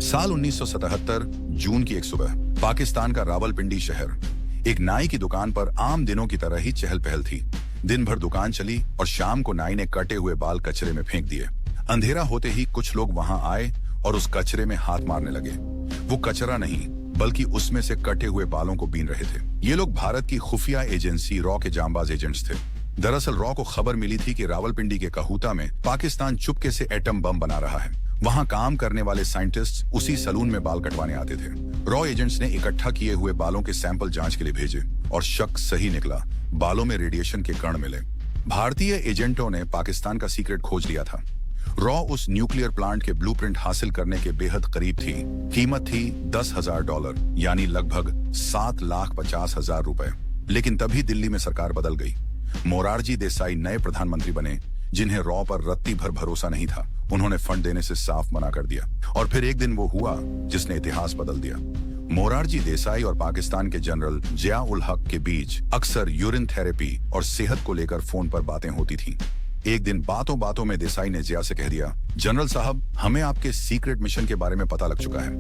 साल 1977 जून की एक सुबह पाकिस्तान का रावलपिंडी शहर। एक नाई की दुकान पर आम दिनों की तरह ही चहल पहल थी। दिन भर दुकान चली और शाम को नाई ने कटे हुए बाल कचरे में फेंक दिए। अंधेरा होते ही कुछ लोग वहां आए और उस कचरे में हाथ मारने लगे। वो कचरा नहीं बल्कि उसमें से कटे हुए बालों को बीन रहे थे। ये लोग भारत की खुफिया एजेंसी रॉ के जांबाज एजेंट्स थे। दरअसल रॉ को खबर मिली थी कि रावलपिंडी के कहूता में पाकिस्तान चुपके से एटम बम बना रहा है। वहां काम करने वाले साइंटिस्ट उसी सलून में बाल कटवाने आते थे। रॉ एजेंट्स ने इकट्ठा किए हुए बालों के सैंपल जांच के लिए भेजे और शक सही निकला। बालों में रेडिएशन के कण मिले। भारतीय एजेंटों ने पाकिस्तान का सीक्रेट खोज लिया था। रॉ उस न्यूक्लियर प्लांट के ब्लूप्रिंट हासिल करने के बेहद करीब थी। कीमत थी $10,000 यानी लगभग 7,50,000 रुपए। लेकिन तभी दिल्ली में सरकार बदल गई। मोरारजी देसाई नए प्रधानमंत्री बने, जिन्हें रॉ पर रत्ती भर भरोसा नहीं था। उन्होंने फंड देने से साफ मना कर दिया। और फिर एक दिन वो हुआ जिसने इतिहास बदल दिया। मोरारजी देसाई और पाकिस्तान के जनरल जिया उल हक के बीच अक्सर यूरिन थेरेपी और सेहत को लेकर फोन पर बातें होती थीं। एक दिन बातों बातों में देसाई ने जिया से कह दिया, जनरल साहब, हमें आपके सीक्रेट मिशन के बारे में पता लग चुका है।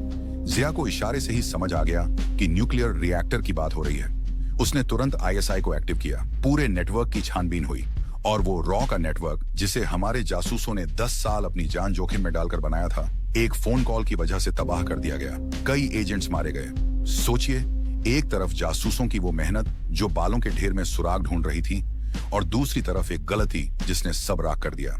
जिया को इशारे से ही समझ आ गया कि न्यूक्लियर रिएक्टर की बात हो रही है। उसने तुरंत आईएसआई को एक्टिव किया। पूरे नेटवर्क की छानबीन हुई और वो रॉ का नेटवर्क, जिसे हमारे जासूसों ने 10 साल अपनी जान जोखिम में डालकर बनाया था, एक फोन कॉल की वजह से तबाह कर दिया गया। कई एजेंट्स मारे गए। सोचिए, एक तरफ जासूसों की वो मेहनत जो बालों के ढेर में सुराग ढूंढ रही थी और दूसरी तरफ एक गलती जिसने सब राख कर दिया।